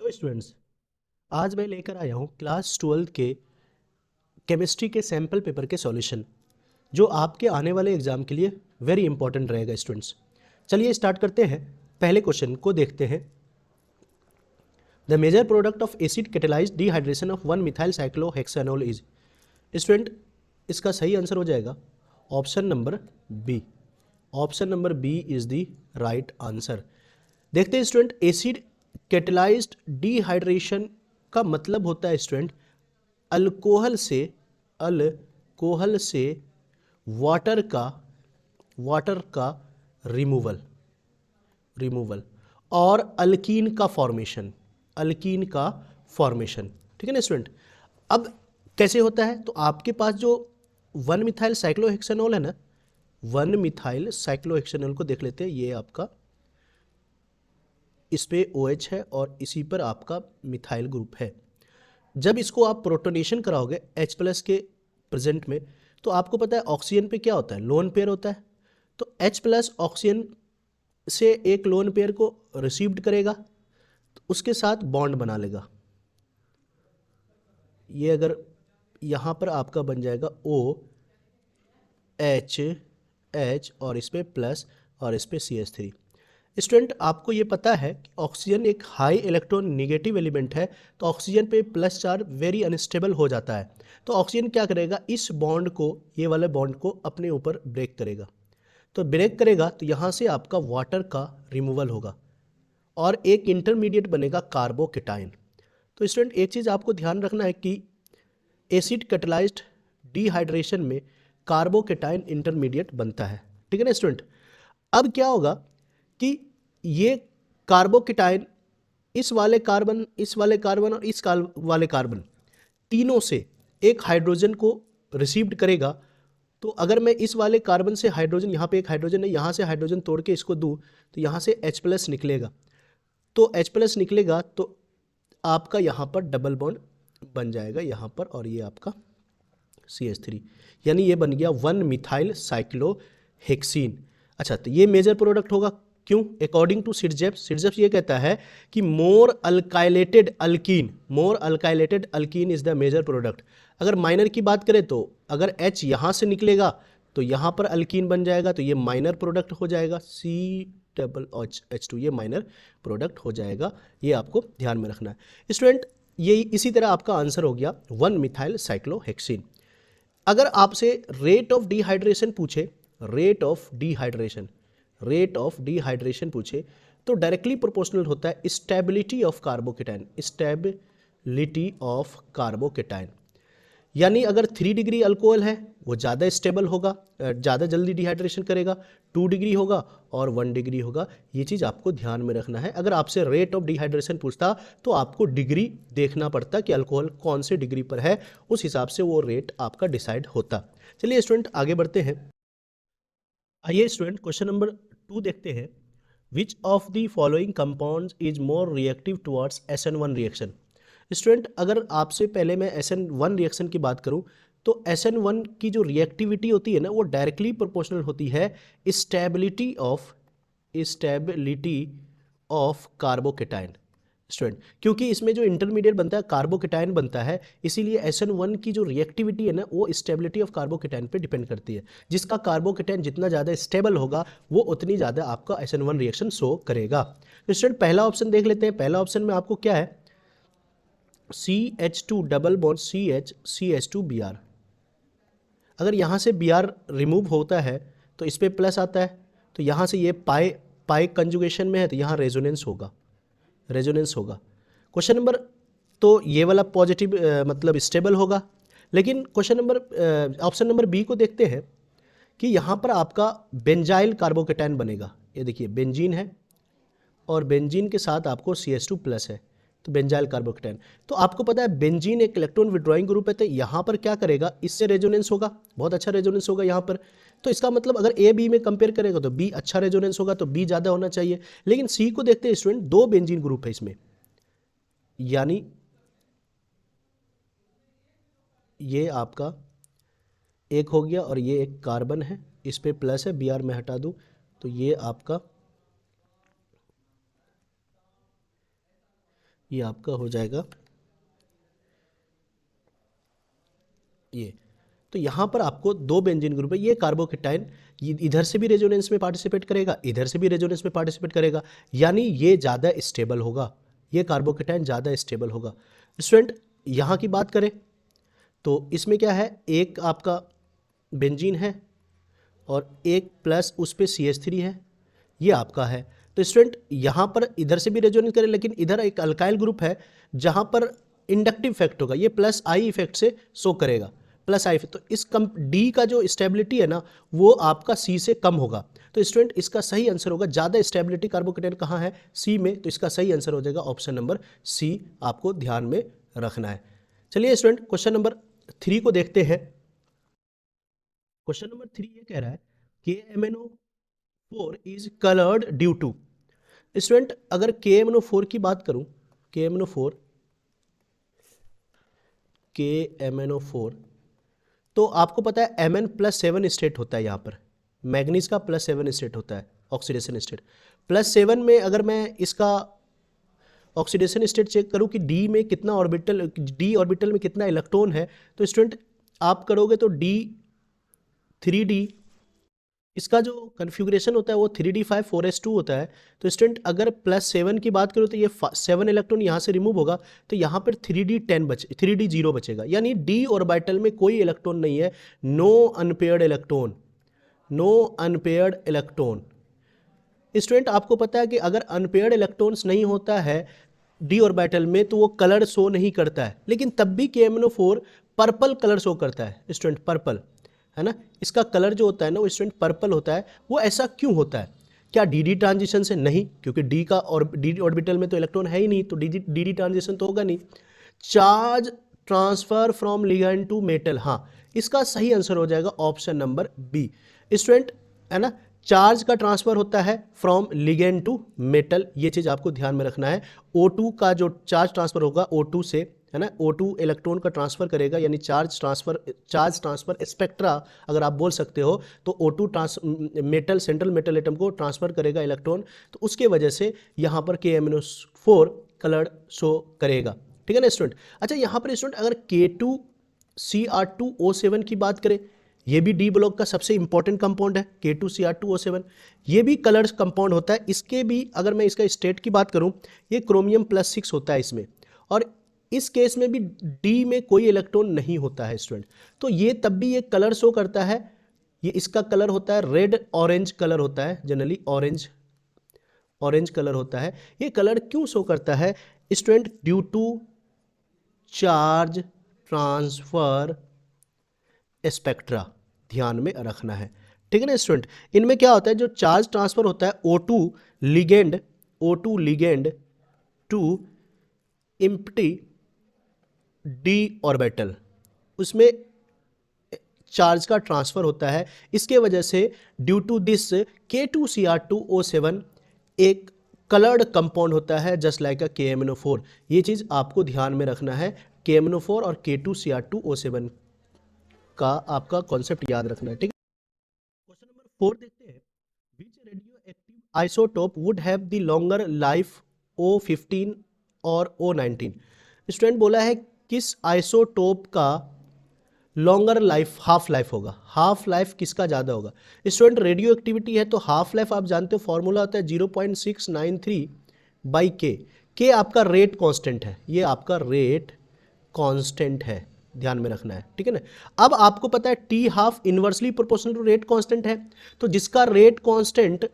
Hello students. आज मैं लेकर आया हूँ क्लास 12 के केमिस्ट्री के सैम्पल पेपर के सॉल्यूशन, जो आपके आने वाले एग्जाम के लिए वेरी इंपॉर्टेंट रहेगा स्टूडेंट्स। चलिए स्टार्ट करते हैं। पहले क्वेश्चन को देखते हैं। The major product of acid catalyzed dehydration of 1 methyl cyclohexanol is. Student, इसका सही आंसर हो जाएगा option number B. Option number B is the right answer. देखते हैं स्टूडेंट, एसिड कैटेलाइज्ड डिहाइड्रेशन का मतलब होता है स्टूडेंट अल्कोहल से वाटर का रिमूवल और अल्कीन का फॉर्मेशन। ठीक है ना स्टूडेंट। अब कैसे होता है, तो आपके पास जो 1 मिथाइल साइक्लोहेक्सेनोल है ना, 1 मिथाइल साइक्लोहेक्सेनोल को देख लेते हैं। ये आपका इस पे OH है और इसी पर आपका मिथाइल ग्रुप है। जब इसको आप प्रोटोनेशन कराओगे H+ के प्रेजेंट में, तो आपको पता है ऑक्सीजन पे क्या होता है, लोन पेयर होता है। तो H+ ऑक्सीजन से एक लोन पेयर को रिसीव्ड करेगा, तो उसके साथ बॉन्ड बना लेगा। ये अगर यहाँ पर आपका बन जाएगा OH और इस पे प्लस और इस पे CH3। स्टूडेंट, आपको ये पता है कि ऑक्सीजन एक हाई इलेक्ट्रॉन निगेटिव एलिमेंट है, तो ऑक्सीजन पे प्लस चार्ज वेरी अनस्टेबल हो जाता है। तो ऑक्सीजन क्या करेगा, इस बॉन्ड को, ये वाले बॉन्ड को अपने ऊपर ब्रेक करेगा। तो ब्रेक करेगा तो यहाँ से आपका वाटर का रिमूवल होगा और एक इंटरमीडिएट बनेगा कार्बोकेटाइन। तो स्टूडेंट, एक चीज़ आपको ध्यान रखना है कि एसिड कैटेलाइज्ड डिहाइड्रेशन में कार्बोकेटाइन इंटरमीडिएट बनता है। ठीक है ना स्टूडेंट। अब क्या होगा कि ये कार्बोकेटाइन इस वाले कार्बन और इस वाले कार्बन तीनों से एक हाइड्रोजन को रिसीव्ड करेगा। तो अगर मैं इस वाले कार्बन से हाइड्रोजन, यहाँ पे एक हाइड्रोजन है, यहाँ से हाइड्रोजन तोड़ के इसको दूँ, तो यहाँ से H+ निकलेगा। तो H+ निकलेगा तो आपका यहाँ पर डबल बॉन्ड बन जाएगा यहाँ पर, और ये आपका CH3, यानी ये बन गया 1 मिथाइल साइक्लोहेक्सीन। अच्छा, तो ये मेजर प्रोडक्ट होगा। क्यों? अकॉर्डिंग टू सिडजेप्स ये कहता है कि more alkylated alkene is the major product. अगर माइनर की बात करें तो अगर H यहाँ से निकलेगा तो यहाँ पर अल्कीन बन जाएगा, तो ये माइनर प्रोडक्ट हो जाएगा, COOH2, ये माइनर प्रोडक्ट हो जाएगा। ये आपको ध्यान में रखना है स्टूडेंट। ये इसी तरह आपका आंसर हो गया 1 मिथाइल साइक्लोहेक्सीन। अगर आपसे रेट ऑफ डिहाइड्रेशन पूछे, रेट ऑफ डिहाइड्रेशन पूछे, तो डायरेक्टली प्रोपोर्शनल होता है स्टेबिलिटी ऑफ कार्बोकेटाइन। यानी अगर 3 डिग्री अल्कोहल है, वो ज़्यादा स्टेबल होगा, ज़्यादा जल्दी डिहाइड्रेशन करेगा। 2 डिग्री होगा और 1 डिग्री होगा। ये चीज़ आपको ध्यान में रखना है। अगर आपसे रेट ऑफ डिहाइड्रेशन पूछता तो आपको डिग्री देखना पड़ता कि अल्कोहल कौन से डिग्री पर है, उस हिसाब से वो रेट आपका डिसाइड होता। चलिए स्टूडेंट, आगे बढ़ते हैं। आइए स्टूडेंट, क्वेश्चन नंबर 2 देखते हैं। विच of the following compounds is more reactive towards SN1 reaction. Student, अगर आपसे पहले मैं SN1 रिएक्शन की बात करूं, तो SN1 की जो रिएक्टिविटी होती है ना, वो डायरेक्टली प्रोपोर्शनल होती है स्टेबिलिटी ऑफ कार्बोकेटाइन। स्टूडेंट, क्योंकि इसमें जो इंटरमीडिएट बनता है कार्बोकेटाइन बनता है, इसीलिए SN1 की जो रिएक्टिविटी है ना, वो स्टेबिलिटी ऑफ कार्बोकेटाइन पे डिपेंड करती है। जिसका कार्बोकेटाइन जितना ज़्यादा स्टेबल होगा, वो उतनी ज़्यादा आपका SN1 रिएक्शन शो करेगा। तो स्टूडेंट, पहला ऑप्शन देख लेते हैं। पहला ऑप्शन में आपको क्या है, CH2 double bond CH2 Br। अगर यहाँ से Br रिमूव होता है तो इस पर प्लस आता है, तो यहाँ से ये पाई कंजुगेशन में है, तो यहाँ रेजोनेंस होगा। क्वेश्चन नंबर, तो ये वाला पॉजिटिव मतलब स्टेबल होगा। लेकिन question number option number B को देखते हैं कि यहाँ पर आपका बेंजाइल कार्बोकेटाइन बनेगा। ये देखिए, बेंजीन है और बेंजीन के साथ आपको CH2+ है, तो बेंजाइल कार्बोकेटाइन। तो आपको पता है बेंजीन एक इलेक्ट्रॉन विड्रॉइंग ग्रुप है, तो यहाँ पर क्या करेगा, इससे रेजोनेंस होगा, बहुत अच्छा रेजोनेंस होगा यहाँ पर। तो इसका मतलब अगर A B में कंपेयर करेगा तो B अच्छा रेजोनेंस होगा, तो B ज़्यादा होना चाहिए। लेकिन C को देखते हैं स्टूडेंट, 2 बेंजीन ग्रुप है इसमें, यानी ये आपका एक हो गया और ये एक कार्बन है, इस पे प्लस है, Br में हटा दूँ तो ये आपका ये आपका हो जाएगा ये। तो यहाँ पर आपको दो बेंजीन ग्रुप है, ये कार्बोकेटाइन इधर से भी रेजोनेंस में पार्टिसिपेट करेगा, इधर से भी रेजोनेंस में पार्टिसिपेट करेगा, यानी ये ज़्यादा स्टेबल होगा, ये कार्बोकेटाइन ज़्यादा स्टेबल होगा। स्टूडेंट यहाँ की बात करें तो इसमें क्या है, एक आपका बेंजीन है और एक प्लस उस पर CH3 है, ये आपका है। तो स्टूडेंट यहाँ पर इधर से भी रेजोनेंस करे, लेकिन इधर एक अल्काइल ग्रुप है जहाँ पर इंडक्टिव इफेक्ट होगा, ये प्लस आई इफेक्ट से शो करेगा, प्लस आई। तो इस डी का जो स्टेबिलिटी है ना वो आपका सी से कम होगा। तो स्टूडेंट इसका सही आंसर होगा, ज़्यादा स्टेबिलिटी कार्बोकेटाइन कहाँ है, सी में, तो इसका सही आंसर हो जाएगा ऑप्शन नंबर सी, आपको ध्यान में रखना है। चलिए स्टूडेंट क्वेश्चन नंबर 3 को देखते हैं। क्वेश्चन नंबर 3 ये कह रहा है KMnO4 is coloured due to. Student अगर KMnO4 की बात करूं, KMnO4 तो आपको पता है Mn+7 स्टेट होता है, यहाँ पर मैग्नीज का +7 स्टेट होता है ऑक्सीडेशन स्टेट। +7 में अगर मैं इसका ऑक्सीडेशन स्टेट चेक करूं कि डी में कितना ऑर्बिटल, डी ऑर्बिटल में कितना इलेक्ट्रॉन है, तो स्टूडेंट आप करोगे तो D3D, इसका जो कन्फिग्रेशन होता है वो 3D5 4s2 होता है। तो स्टूडेंट अगर +7 की बात करूँ तो ये 7 इलेक्ट्रॉन यहाँ से रिमूव होगा, तो यहाँ पर 3D0 बचेगा, यानी डी ऑर्बिटल में कोई इलेक्ट्रॉन नहीं है, नो अनपेयर्ड इलेक्ट्रॉन। स्टूडेंट आपको पता है कि अगर अनपेयर्ड इलेक्ट्रॉन्स नहीं होता है डी ऑर्बिटल में तो वो कलर शो नहीं करता है, लेकिन तब भी KMnO4 पर्पल कलर शो करता है स्टूडेंट, पर्पल है ना, इसका कलर जो होता है ना वो स्टूडेंट पर्पल होता है। वो ऐसा क्यों होता है? क्या डी ट्रांजिशन से? नहीं, क्योंकि डी का और डी ऑर्बिटल में तो इलेक्ट्रॉन है ही नहीं, तो डी ट्रांजिशन तो होगा नहीं। Charge transfer from ligand to metal, हाँ, इसका सही आंसर हो जाएगा ऑप्शन नंबर बी स्टूडेंट, है ना, चार्ज का ट्रांसफर होता है फ्रॉम लिगैंड टू मेटल, ये चीज़ आपको ध्यान में रखना है। O2 का जो चार्ज ट्रांसफर होगा O2 से, है ना, O2 इलेक्ट्रॉन का ट्रांसफर करेगा, यानी चार्ज ट्रांसफर स्पेक्ट्रा अगर आप बोल सकते हो, तो O2 metal, central metal atom को ट्रांसफर करेगा इलेक्ट्रॉन, तो उसके वजह से यहाँ पर KMnO4 कलर शो करेगा, ठीक है ना स्टूडेंट। अच्छा यहाँ पर स्टूडेंट अगर K2Cr2O7 की बात करें, ये भी डी ब्लॉक का सबसे इंपॉर्टेंट कंपाउंड है K2Cr2O7, ये भी कलर्स कंपाउंड होता है। इसके भी अगर मैं इसका स्टेट की बात करूं, ये क्रोमियम +6 होता है इसमें, और इस केस में भी डी में कोई इलेक्ट्रॉन नहीं होता है स्टूडेंट, तो ये तब भी ये कलर शो करता है। ये इसका कलर होता है रेड ऑरेंज कलर होता है, जनरली ऑरेंज कलर होता है। ये कलर क्यों शो करता है student? Due to charge transfer spectra, ध्यान में रखना है, ठीक है ना स्टूडेंट। इनमें क्या होता है, जो चार्ज ट्रांसफर होता है O2 ligand to empty D orbital, उसमें चार्ज का ट्रांसफर होता है। इसके वजह से ड्यू टू दिस K2Cr2O7 एक कलर्ड कंपाउंड होता है जस्ट लाइक अ KMnO4। ये चीज़ आपको ध्यान में रखना है, KMnO4 और K2Cr2O7 का आपका कॉन्सेप्ट याद रखना है, ठीक है। क्वेश्चन नंबर 4 देखते हैं, which radioactive isotope would have the longer life O15 और O19। स्टूडेंट बोला है किस आइसोटोप का लॉन्गर लाइफ, हाफ लाइफ होगा, हाफ लाइफ किसका ज़्यादा होगा? स्टूडेंट रेडियो एक्टिविटी है तो हाफ लाइफ आप जानते हो फॉर्मूला होता है 0.693/K। के आपका रेट कांस्टेंट है, ये आपका रेट कांस्टेंट है, ध्यान में रखना है, ठीक है ना। अब आपको पता है T half inversely proportional to rate constant है, तो जिसका रेट कांस्टेंट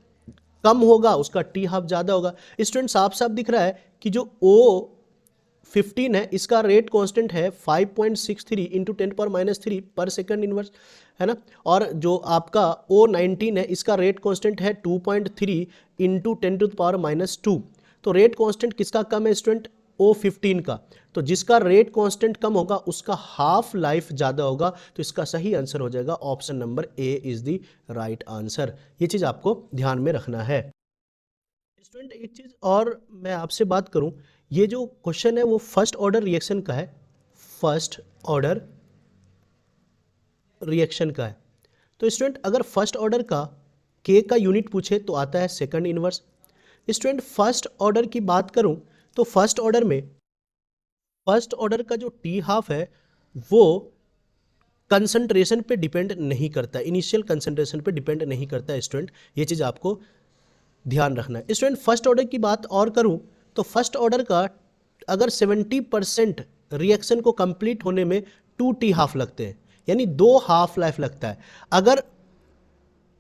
कम होगा उसका टी हाफ ज़्यादा होगा। स्टूडेंट साफ साफ दिख रहा है कि जो O15 है इसका रेट कांस्टेंट है 5.63 × 10⁻³ पर सेकंड इनवर्स, है ना, और जो आपका O19 है इसका रेट कांस्टेंट है 2.3 × 10⁻²। तो रेट कांस्टेंट किसका कम है स्टूडेंट? O15 का। तो जिसका रेट कांस्टेंट कम होगा उसका हाफ लाइफ ज़्यादा होगा, तो इसका सही आंसर हो जाएगा option number A is the right answer. ये चीज़ आपको ध्यान में रखना है स्टूडेंट। एक चीज़ और मैं आपसे बात करूं, ये जो क्वेश्चन है वो फर्स्ट ऑर्डर रिएक्शन का है, फर्स्ट ऑर्डर रिएक्शन का है। तो स्टूडेंट अगर फर्स्ट ऑर्डर का के का यूनिट पूछे तो आता है second inverse. Student first order की बात करूं तो फर्स्ट ऑर्डर में फर्स्ट ऑर्डर का जो टी हाफ है वो कंसंट्रेशन पे डिपेंड नहीं करता, इनिशियल कंसंट्रेशन पे डिपेंड नहीं करता है स्टूडेंट, ये चीज़ आपको ध्यान रखना है स्टूडेंट। फर्स्ट ऑर्डर की बात और करूं तो फर्स्ट ऑर्डर का अगर 70% रिएक्शन को कंप्लीट होने में 2 टी हाफ लगते हैं, यानी 2 हाफ लाइफ लगता है। अगर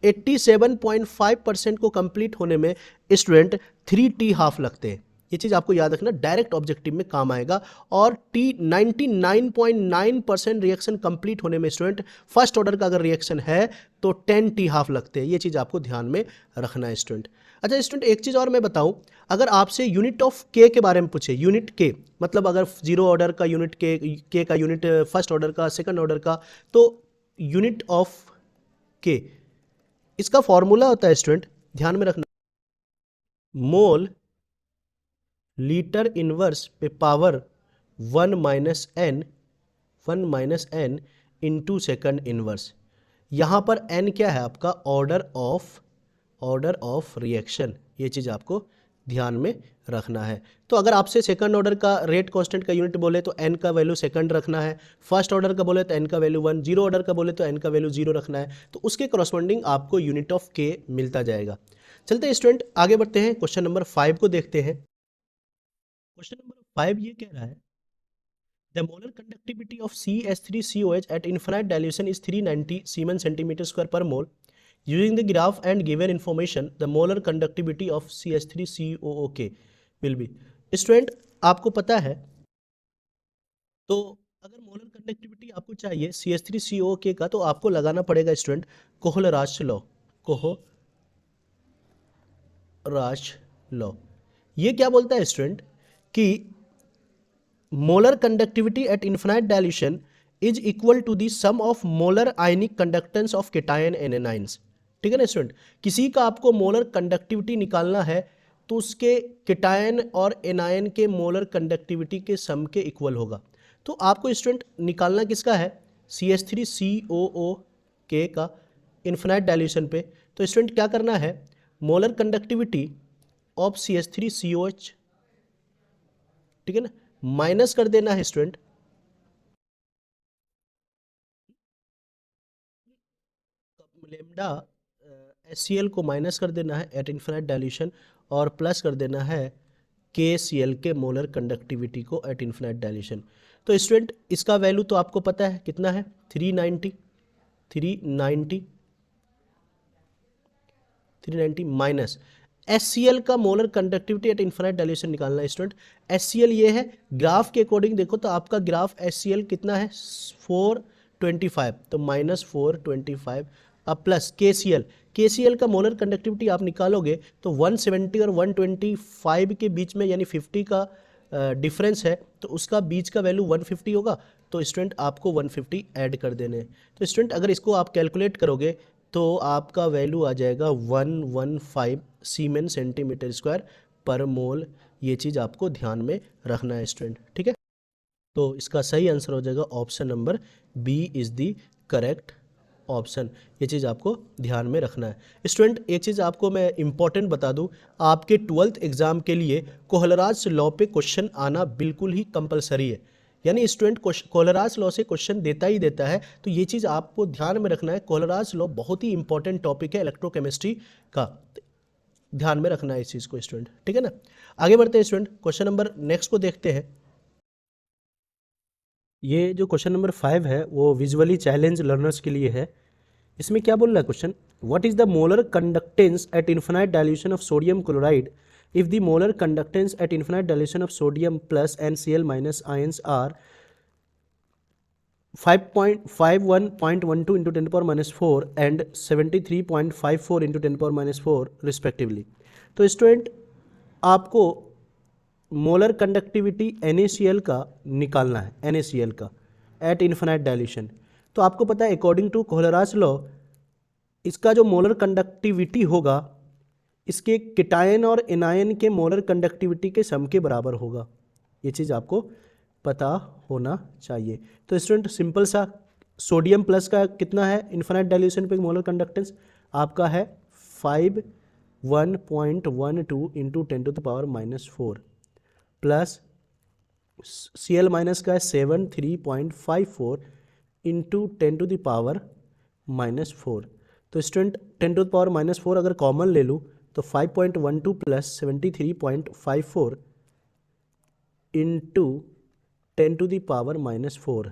87.5% को कंप्लीट होने में स्टूडेंट 3 टी हाफ लगते हैं, ये चीज़ आपको याद रखना, डायरेक्ट ऑब्जेक्टिव में काम आएगा। और 99.9% रिएक्शन कंप्लीट होने में स्टूडेंट फर्स्ट ऑर्डर का अगर रिएक्शन है तो 10 टी हाफ लगते हैं, ये चीज़ आपको ध्यान में रखना है स्टूडेंट। अच्छा स्टूडेंट, एक चीज़ और मैं बताऊं, अगर आपसे यूनिट ऑफ के के बारे में पूछे, यूनिट के मतलब अगर जीरो ऑर्डर का यूनिट के का यूनिट फर्स्ट ऑर्डर का, सेकंड ऑर्डर का, तो यूनिट ऑफ के इसका फॉर्मूला होता है स्टूडेंट, ध्यान में रखना, मोल लीटर इनवर्स पे power 1 minus N into second inverse. यहाँ पर एन क्या है आपका, ऑर्डर ऑफ रिएक्शन, ये चीज़ आपको ध्यान में रखना है। तो अगर आपसे सेकंड ऑर्डर का रेट कांस्टेंट का यूनिट बोले तो एन का वैल्यू सेकंड रखना है, फर्स्ट ऑर्डर का बोले तो एन का वैल्यू 1, जीरो ऑर्डर का बोले तो एन का वैल्यू 0 रखना है, तो उसके करस्पॉन्डिंग आपको यूनिट ऑफ के मिलता जाएगा। चलते हैं स्टूडेंट आगे बढ़ते हैं, क्वेश्चन नंबर 5 को देखते हैं। क्वेश्चन नंबर 5 ये कह रहा है, the molar conductivity of CH3COH at infinite dilution is 390 siemens centimetre square per mole. Using the graph and given information, the molar conductivity of CH3COOK will be। Student आपको पता है, तो अगर मोलर कंडक्टिविटी आपको चाहिए CH3COOK का, तो आपको लगाना पड़ेगा स्टूडेंट कोहलराज लॉ। ये क्या बोलता है स्टूडेंट कि molar conductivity at infinite dilution is equal to the sum of molar ionic conductance of cation and anions. ठीक है ना स्टूडेंट, किसी का आपको मोलर कंडक्टिविटी निकालना है तो उसके केटायन और एनायन के मोलर कंडक्टिविटी के सम के इक्वल होगा। तो आपको स्टूडेंट निकालना किसका है, CH3COOK का इन्फिनाइट डाइल्यूशन पे। तो स्टूडेंट क्या करना है, मोलर कंडक्टिविटी ऑफ CH3COH, ठीक है ना, माइनस कर देना है स्टूडेंट लेमडा HCl को माइनस कर देना है एट इन्फिनाइट डाइल्यूशन, और प्लस कर देना है KCl के मोलर कंडक्टिविटी को एट इन्फिनाइट डाइल्यूशन। तो स्टूडेंट इसका वैल्यू तो आपको पता है कितना है, 390 माइनस HCl का molar conductivity at infinite dilution निकालना है स्टूडेंट। HCl ये है, ग्राफ के अकॉर्डिंग देखो तो आपका ग्राफ HCl कितना है 425, तो माइनस 425 अब प्लस KCl का मोलर कंडक्टिविटी आप निकालोगे तो 170 और 125 के बीच में यानी 50 का डिफरेंस है, तो उसका बीच का वैल्यू 150 होगा। तो स्टूडेंट आपको 150 ऐड कर देने हैं। तो स्टूडेंट अगर इसको आप कैलकुलेट करोगे तो आपका वैल्यू आ जाएगा 115 सीमेन सेंटीमीटर स्क्वायर पर मोल। ये चीज़ आपको ध्यान में रखना है स्टूडेंट, ठीक है। तो इसका सही आंसर हो जाएगा option number B is the correct option, ये चीज़ आपको ध्यान में रखना है स्टूडेंट। एक चीज़ आपको मैं इंपॉर्टेंट बता दूं, आपके 12th एग्जाम के लिए कोहलराज लॉ पे क्वेश्चन आना बिल्कुल ही कंपलसरी है, यानी स्टूडेंट कोहलराज लॉ से क्वेश्चन देता ही देता है। तो ये चीज़ आपको ध्यान में रखना है, कोहलराज लॉ बहुत ही इंपॉर्टेंट टॉपिक है इलेक्ट्रोकेमिस्ट्री का, ध्यान में रखना है इस चीज़ को स्टूडेंट, ठीक है ना। आगे बढ़ते हैं स्टूडेंट, क्वेश्चन नंबर नेक्स्ट को देखते हैं। ये जो क्वेश्चन नंबर 5 है वो विजुअली चैलेंज लर्नर्स के लिए है। इसमें क्या बोल रहा है question, what is the molar conductance at infinite dilution of sodium chloride if the molar conductance at infinite dilution of sodium plus NCl minus ions are 5.51.12 into 10 power minus 4 and 73.54 into 10 power minus 4 respectively. तो student आपको molar conductivity NaCl का निकालना है, NaCl का eight infinite dilution. तो आपको पता है अकॉर्डिंग टू कोहलराज लॉ इसका जो मोलर कंडक्टिविटी होगा इसके केटायन और एनायन के मोलर कंडक्टिविटी के सम के बराबर होगा, ये चीज़ आपको पता होना चाहिए। तो स्टूडेंट सिंपल सा, सोडियम प्लस का कितना है इन्फिनाइट डाइल्यूशन पे मोलर कंडक्टेंस आपका है 51.12 into 10 to the power minus 4 plus Cl minus का है 73.54 इंटू 10⁻⁻⁴। तो स्टूडेंट 10⁻⁻⁴ अगर कॉमन ले लूँ तो 5.12 प्लस 73.54 इंटू 10⁻⁻⁴।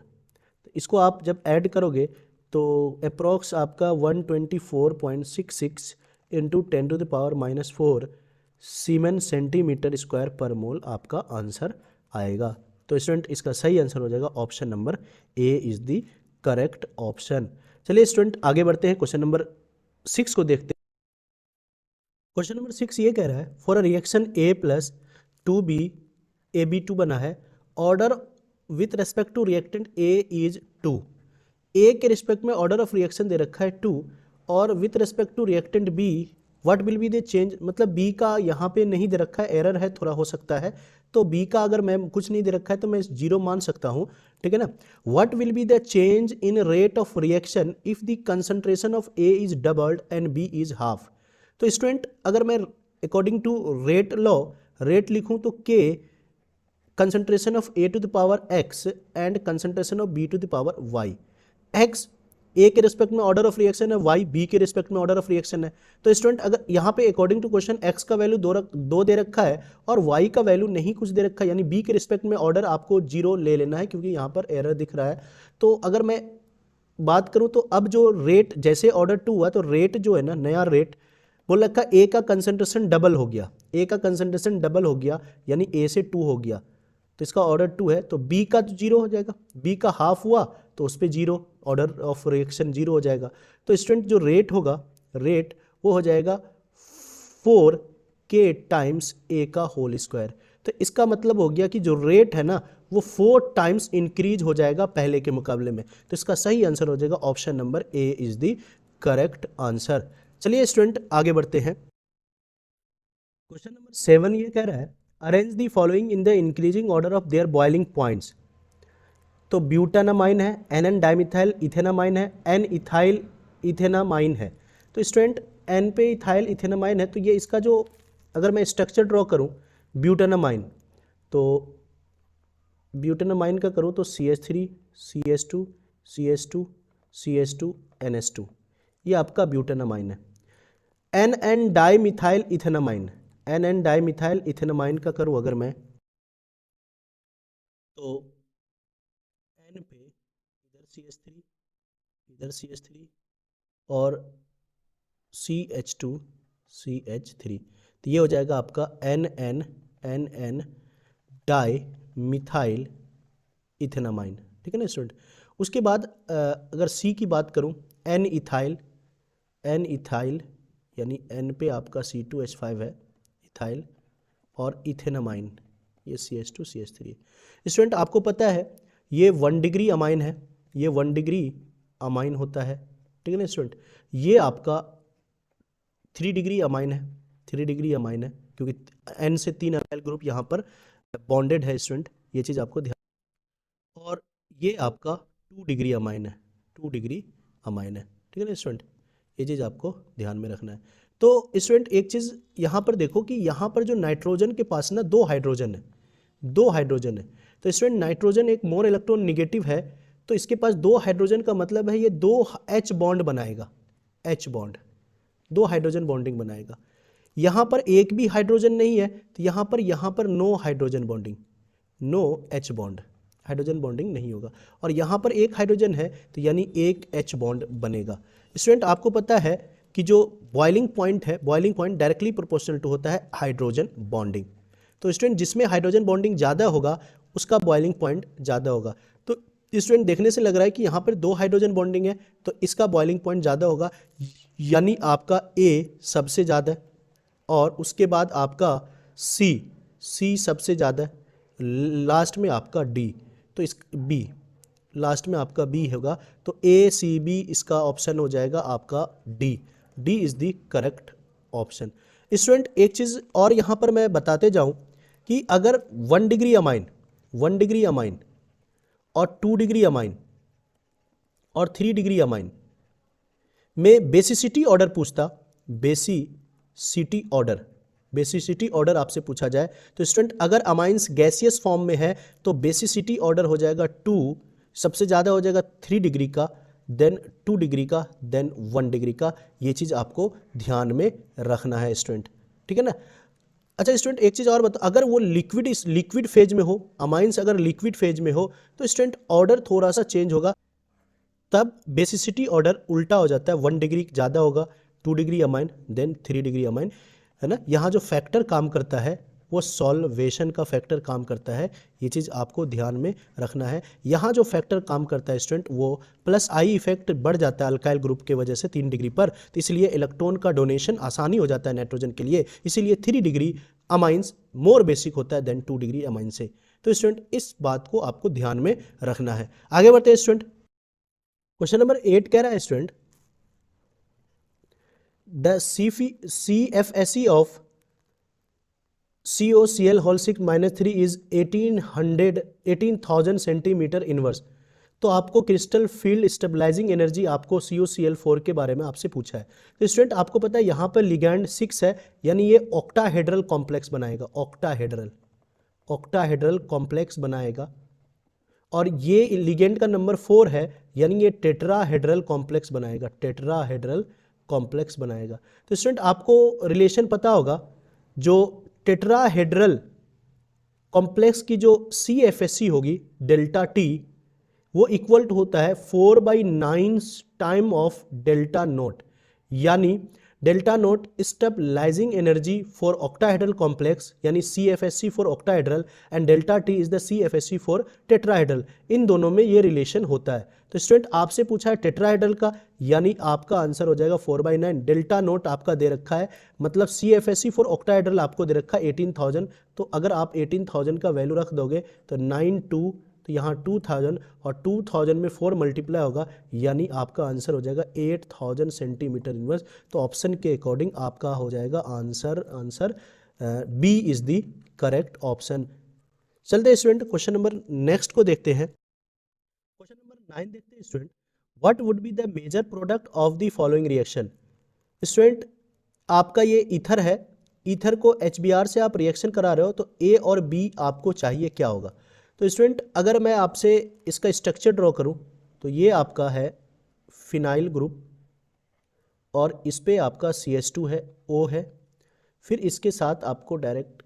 तो इसको आप जब ऐड करोगे तो अप्रॉक्स आपका 124.66 इंटू 10⁻⁻⁴ सीमेन सेंटीमीटर स्क्वायर पर मोल आपका आंसर आएगा। तो स्टूडेंट इसका सही आंसर हो जाएगा option number A is the correct option. चलिए स्टूडेंट आगे बढ़ते हैं, क्वेश्चन नंबर 6 को देखते हैं। क्वेश्चन नंबर 6 ये कह रहा है for a reaction A plus 2b AB2 बना है, order with respect to reactant A is 2। A के रिस्पेक्ट में ऑर्डर ऑफ रिएक्शन दे रखा है 2 और with respect to reactant B what will be the change, मतलब बी का यहाँ पे नहीं दे रखा है, एरर है, थोड़ा हो सकता है। तो बी का अगर मैं कुछ नहीं दे रखा है तो मैं 0 मान सकता हूँ, ठीक है ना। What will be the change in rate of reaction if the concentration of A is doubled and B is half. तो स्टूडेंट अगर मैं according to rate law rate लिखूँ तो के concentration of a to the power x and concentration of b to the power y। x a के respect में order of reaction है, y b के रिस्पेक्ट में ऑर्डर ऑफ रिएक्शन है। तो स्टूडेंट अगर यहाँ पे अकॉर्डिंग टू क्वेश्चन x का वैल्यू दो दे रखा है और y का वैल्यू नहीं कुछ दे रखा है, यानी b के रिस्पेक्ट में ऑर्डर आपको 0 ले लेना है क्योंकि यहाँ पर एरर दिख रहा है। तो अगर मैं बात करूँ तो अब जो रेट जैसे ऑर्डर 2 हुआ तो रेट जो है ना, नया रेट बोल रखा ए का कंसंट्रेशन डबल हो गया, ए का कंसंट्रेशन डबल हो गया यानी ए से 2 हो गया, तो इसका ऑर्डर 2 है। तो बी का तो 0 हो जाएगा, बी का हाफ हुआ तो उस पर 0, ऑर्डर ऑफ रिएक्शन 0 हो जाएगा। तो स्टूडेंट जो रेट होगा, रेट वो हो जाएगा 4k टाइम्स ए का होल स्क्वायर। तो इसका मतलब हो गया कि जो रेट है ना वो 4 टाइम्स इंक्रीज हो जाएगा पहले के मुकाबले में। तो इसका सही आंसर हो जाएगा option number A is the correct answer. चलिए स्टूडेंट आगे बढ़ते हैं। क्वेश्चन नंबर 7 ये कह रहा है arrange the following in the increasing order of their boiling points. तो ब्यूटानामाइन है, एन डाइमिथाइल इथेनामाइन है, एन इथाइल इथेनामाइन है। तो स्टूडेंट एन पे इथाइल इथेनामाइन है, तो ये इसका जो अगर मैं स्ट्रक्चर ड्रॉ करूं ब्यूटानामाइन, तो ब्यूटानामाइन का करूं तो CH3 CH2 CH2 CH2 NH2, ये आपका ब्यूटानामाइन है। N dimethyl ethanamine, N dimethyl ethanamine का करूँ अगर मैं तो एन पे इधर CH3 इधर CH3 और CH2 CH3, तो ये हो जाएगा आपका एन डाई मिथाइल इथेनामाइन, ठीक है ना स्टूडेंट। उसके बाद अगर सी की बात करूँ एन इथाइल यानी एन पे आपका C2H5 है इथाइल और इथेनामाइन ये CH2 CH3 है। स्टूडेंट आपको पता है ये 1 डिग्री अमाइन है, ये 1 डिग्री अमाइन होता है, ठीक है ना स्टूडेंट। ये आपका 3 डिग्री अमाइन है, 3 डिग्री अमाइन है क्योंकि N से 3 अमाइल ग्रुप यहाँ पर बॉन्डेड है स्टूडेंट, ये चीज़ आपको ध्यान। और ये आपका 2 डिग्री अमाइन है, 2 डिग्री अमाइन है, ठीक है ना स्टूडेंट, ये चीज़ आपको ध्यान में रखना है। तो स्टूडेंट एक चीज़ यहाँ पर देखो कि यहाँ पर जो नाइट्रोजन के पास ना 2 हाइड्रोजन है, 2 हाइड्रोजन है। तो स्टूडेंट नाइट्रोजन एक मोर इलेक्ट्रॉन निगेटिव है, तो इसके पास 2 हाइड्रोजन का मतलब है ये 2 H बॉन्ड बनाएगा, H बॉन्ड 2 हाइड्रोजन बॉन्डिंग बनाएगा। यहाँ पर एक भी हाइड्रोजन नहीं है तो यहाँ पर no hydrogen bonding, no H bond, hydrogen bonding नहीं होगा। और यहाँ पर एक हाइड्रोजन है तो यानी एक H बॉन्ड बनेगा। स्टूडेंट आपको पता है कि जो बॉइलिंग पॉइंट है, boiling point directly proportional to होता है हाइड्रोजन बॉन्डिंग। तो स्टूडेंट जिसमें हाइड्रोजन बॉन्डिंग ज़्यादा होगा उसका बॉइलिंग पॉइंट ज़्यादा होगा। तो स्टूडेंट देखने से लग रहा है कि यहाँ पर 2 हाइड्रोजन बॉन्डिंग है तो इसका बॉइलिंग पॉइंट ज़्यादा होगा, यानी आपका A सबसे ज़्यादा है और उसके बाद आपका C सबसे ज़्यादा है, लास्ट में आपका D, तो इस B लास्ट में आपका B होगा। तो ACB इसका ऑप्शन हो जाएगा आपका D is the correct option. Student एक चीज़ और यहाँ पर मैं बताते जाऊँ कि अगर 1 डिग्री अमाइन और 2 डिग्री अमाइन और 3 डिग्री अमाइन में बेसिसिटी ऑर्डर पूछता, बेसिसिटी ऑर्डर बेसिसिटी ऑर्डर आपसे पूछा जाए तो स्टूडेंट अगर अमाइंस गैसियस फॉर्म में है तो बेसिसिटी ऑर्डर हो जाएगा 2, सबसे ज़्यादा हो जाएगा 3 डिग्री का, देन 2 डिग्री का, देन 1 डिग्री का। ये चीज़ आपको ध्यान में रखना है स्टूडेंट, ठीक है ना। अच्छा स्टूडेंट एक चीज़ और बताओ, अगर वो लिक्विड फेज में हो, अमाइंस अगर लिक्विड फेज में हो तो स्टूडेंट ऑर्डर थोड़ा सा चेंज होगा, तब बेसिसिटी ऑर्डर उल्टा हो जाता है, 1 डिग्री ज़्यादा होगा, 2 degree amine, then 3 degree amine, है ना। यहाँ जो फैक्टर काम करता है वो सॉल्वेशन का फैक्टर काम करता है, ये चीज़ आपको ध्यान में रखना है। यहाँ जो फैक्टर काम करता है स्टूडेंट वो प्लस आई इफेक्ट बढ़ जाता है अल्काइल ग्रुप के वजह से 3 डिग्री पर, तो इसलिए इलेक्ट्रॉन का डोनेशन आसानी हो जाता है नाइट्रोजन के लिए, इसीलिए 3 डिग्री अमाइंस मोर बेसिक होता है देन 2 डिग्री अमाइन से। तो स्टूडेंट इस बात को आपको ध्यान में रखना है। आगे बढ़ते हैं स्टूडेंट, क्वेश्चन नंबर 8 कह रहा है student the CFSE of COCl whole six -3 is 18,000 centimetre inverse. तो आपको क्रिस्टल फील्ड स्टेबलाइजिंग एनर्जी आपको COCl4 के बारे में आपसे पूछा है। तो स्टूडेंट आपको पता है यहाँ पर लिगैंड 6 है, यानी ये ऑक्टाहेड्रल कॉम्प्लेक्स बनाएगा, ऑक्टाहेड्रल कॉम्प्लेक्स बनाएगा, और ये लिगेंड का नंबर 4 है, यानी ये टेट्राहेड्रल कॉम्प्लेक्स बनाएगा, टेट्राहेड्रल कॉम्प्लेक्स बनाएगा। तो स्टूडेंट आपको रिलेशन पता होगा, जो टेट्राहेड्रल कॉम्प्लेक्स की जो CFSE होगी डेल्टा टी, वो इक्वल टू होता है 4/9 टाइम ऑफ डेल्टा नोट, यानी delta naught stabilizing energy for octahedral complex, यानी CFSE for octahedral and delta T is the CFSE for tetrahedral, इन दोनों में ये रिलेशन होता है। तो स्टूडेंट आपसे पूछा है टेट्राहेड्रल का, यानी आपका आंसर हो जाएगा 4/9, डेल्टा नोट आपका दे रखा है, मतलब CFSE फॉर ऑक्टाहेड्रल आपको दे रखा है 18,000, तो अगर आप 18,000 का वैल्यू रख दोगे तो 9 तो यहाँ 2000 और 2000 में 4 मल्टीप्लाई होगा, यानी आपका आंसर हो जाएगा 8000 सेंटीमीटर इनवर्स। तो ऑप्शन के अकॉर्डिंग आपका हो जाएगा answer B is the correct option. चलते हैं स्टूडेंट क्वेश्चन नंबर नेक्स्ट को देखते हैं। क्वेश्चन नंबर 9 देखते हैं student, what would be the major product of the following reaction. Student आपका ये ईथर है, ईथर को HBr से आप रिएक्शन करा रहे हो, तो ए और बी आपको चाहिए क्या होगा। तो स्टूडेंट अगर मैं आपसे इसका स्ट्रक्चर ड्रॉ करूं तो ये आपका है फिनाइल ग्रुप, और इस पे आपका CH2 है, O है, फिर इसके साथ आपको डायरेक्ट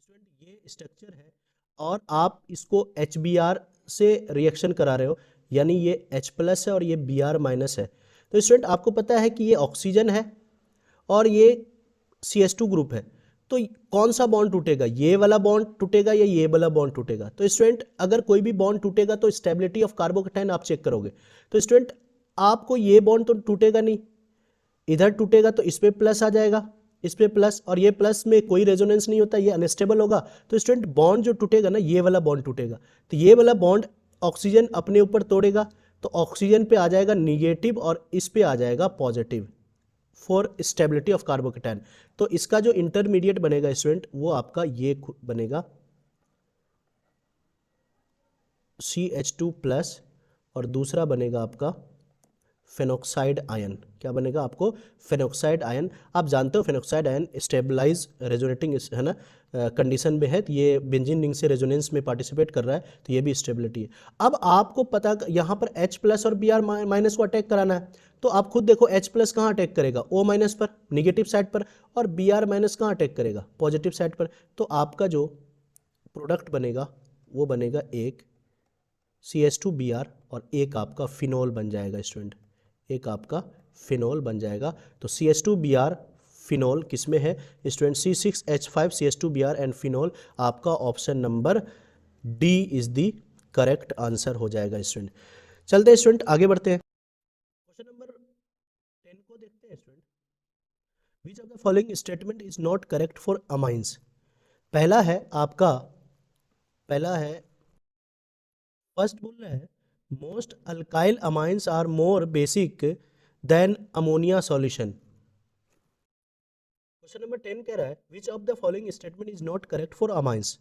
स्टूडेंट ये स्ट्रक्चर है, और आप इसको HBr से रिएक्शन करा रहे हो, यानी ये H+ है और ये Br- है। तो स्टूडेंट आपको पता है कि ये ऑक्सीजन है और ये CH2 ग्रुप है, तो कौन सा बॉन्ड टूटेगा, ये वाला बॉन्ड टूटेगा या ये वाला बॉन्ड टूटेगा। तो स्टूडेंट अगर कोई भी बॉन्ड टूटेगा तो स्टेबिलिटी ऑफ कार्बोकेटाइन आप चेक करोगे, तो स्टूडेंट आपको ये बॉन्ड तो टूटेगा नहीं, इधर टूटेगा तो इस पे प्लस आ जाएगा, इस पे प्लस, और ये प्लस में कोई रेजोनेंस नहीं होता, ये अनस्टेबल होगा। तो स्टूडेंट बॉन्ड जो टूटेगा ना, ये वाला बॉन्ड टूटेगा, तो ये वाला बॉन्ड ऑक्सीजन अपने ऊपर तोड़ेगा, तो ऑक्सीजन पे आ जाएगा निगेटिव और इस पे आ जाएगा positive for stability of carbocation. तो इसका जो इंटरमीडिएट बनेगा स्टूडेंट वो आपका ये बनेगा CH2+, और दूसरा बनेगा आपका फेनोक्साइड आयन। क्या बनेगा आपको, फेनोक्साइड आयन। आप जानते हो फेनोक्साइड आयन स्टेबलाइज रेजोनेटिंग है ना कंडीशन में है, तो ये बेंजीन रिंग से रेजोनेंस में पार्टिसिपेट कर रहा है, तो ये भी स्टेबिलिटी है। अब आपको पता यहाँ पर H+ और Br- को अटैक कराना है, तो आप खुद देखो H+ कहाँ अटैक करेगा, O- पर, निगेटिव साइड पर, और Br- कहाँ अटैक करेगा, पॉजिटिव साइड पर। तो आपका जो प्रोडक्ट बनेगा वो बनेगा एक CH2Br और एक आपका फिनोल बन जाएगा स्टूडेंट, एक आपका फिनोल बन जाएगा। तो CH2Br फिनोल किस में है student, C6H5 CH2Br and phenol, आपका option number D is the correct answer हो जाएगा स्टूडेंट। चलते हैं स्टूडेंट आगे बढ़ते हैं, क्वेश्चन नंबर 10 को देखते हैं student, which of the following statement is not correct for amines. पहला है आपका, पहला है फर्स्ट बोल रहा है most alkyl amines are more basic than ammonia solution. Question number 10 कह रहा है which of the following statement is not correct for amines.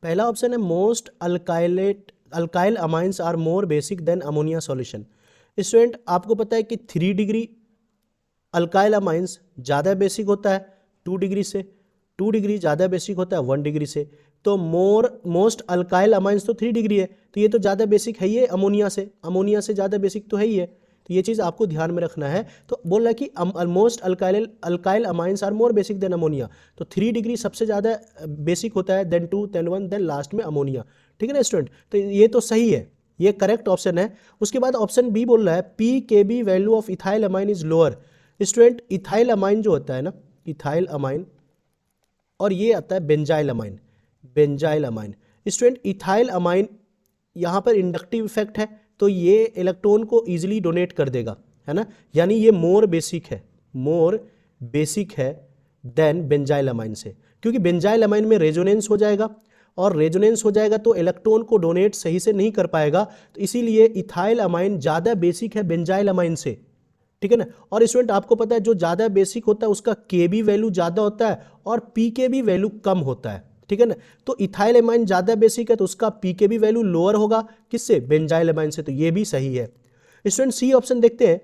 पहला ऑप्शन है most alkyl amines are more basic than ammonia solution. Student आपको पता है कि 3 degree alkyl amines ज़्यादा बेसिक होता है 2 डिग्री से, 2 डिग्री ज़्यादा बेसिक होता है 1 डिग्री से। तो मोस्ट अल्काइल अमाइंस तो 3 डिग्री है, तो ये तो ज़्यादा बेसिक है ही है अमोनिया से ज़्यादा बेसिक तो है ही है। तो ये चीज़ आपको ध्यान में रखना है। तो बोल रहा है कि most alkyl amines are more basic than ammonia, तो 3 डिग्री सबसे ज़्यादा बेसिक होता है, देन 2 देन 1 देन लास्ट में अमोनिया। ठीक है ना स्टूडेंट, तो ये तो सही है, ये करेक्ट ऑप्शन है। उसके बाद ऑप्शन बी बोल रहा है P K B value of ethyl amine is lower. Student ethyl amine जो होता है ना, इथाइल अमाइन और ये आता है benzyl amine, benzyl amine. Student ethyl amine यहाँ पर इंडक्टिव इफेक्ट है, तो ये इलेक्ट्रॉन को इजीली डोनेट कर देगा, है ना, यानी ये मोर बेसिक है देन बेंजाइल अमाइन से, क्योंकि बेंजाइल अमाइन में रेजोनेंस हो जाएगा और रेजोनेंस हो जाएगा तो इलेक्ट्रॉन को डोनेट सही से नहीं कर पाएगा, तो इसीलिए इथाइल अमाइन ज़्यादा बेसिक है बेंजाइल अमाइन से। ठीक है ना। और स्टूडेंट आपको पता है जो ज़्यादा बेसिक होता है उसका के बी वैल्यू ज़्यादा होता है और पी के बी वैल्यू कम होता है। ठीक है ना, तो इथाइल अमाइन ज़्यादा बेसिक है तो उसका P K B value lower होगा, किससे, बेंजाइल अमाइन से, तो ये भी सही है। स्टूडेंट सी ऑप्शन देखते हैं,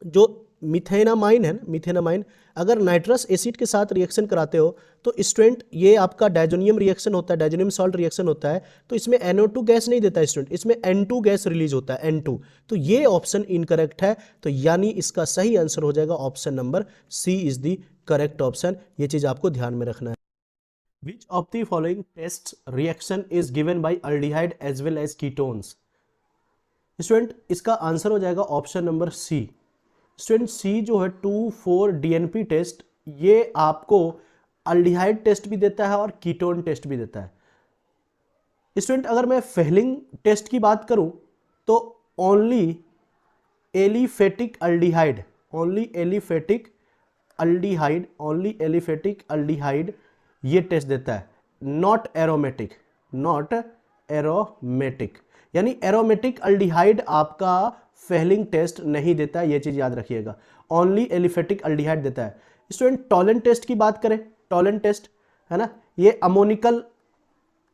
जो मिथेनामाइन है ना, मिथेनामाइन अगर नाइट्रस एसिड के साथ रिएक्शन कराते हो तो स्टूडेंट ये आपका डायजोनियम रिएक्शन होता है, डायजोनियम सॉल्ट रिएक्शन होता है, तो इसमें NO2 गैस नहीं देता है स्टूडेंट, इसमें N2 गैस रिलीज होता है, N2। तो ये ऑप्शन इनकरेक्ट है, तो यानी इसका सही आंसर हो जाएगा option number C is the correct option. ये चीज आपको ध्यान में रखना है। Which of the following test reaction is given by aldehyde as well as ketones. Student इसका आंसर हो जाएगा option number C. Student C जो है 2,4 DNP टेस्ट, ये आपको अल्डिहाइड टेस्ट भी देता है और कीटोन टेस्ट भी देता है। स्टूडेंट अगर मैं फेहलिंग टेस्ट की बात करूं तो ओनली एलिफेटिक अल्डिहाइड ये टेस्ट देता है, नॉट एरोमेटिक, यानी एरोमेटिक अल्डिहाइड आपका फेहलिंग टेस्ट नहीं देता है, ये चीज याद रखिएगा, ओनली एलिफेटिक अल्डिहाइड देता है। स्टूडेंट टॉलेंट टेस्ट की बात करें, टॉलेंट टेस्ट है ना, ये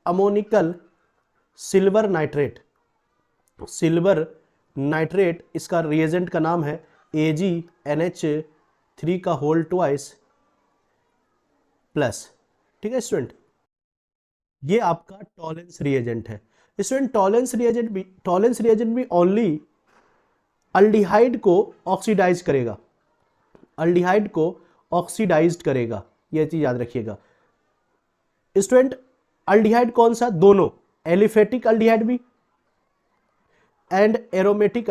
अमोनिकल सिल्वर नाइट्रेट इसका रिएजेंट का नाम है AgNH3 का होल ट्वाइस प्लस। ठीक है स्टूडेंट, ये आपका टॉलेंस रिएजेंट है। स्टूडेंट टॉलेंस रिएजेंट भी ओनली अल्डिहाइड को ऑक्सीडाइज करेगा, यह चीज याद रखिएगा। स्टूडेंट अल्डिहाइड कौन सा, दोनों, एलिफेटिक अल्डिहाइड भी एंड एरोमेटिक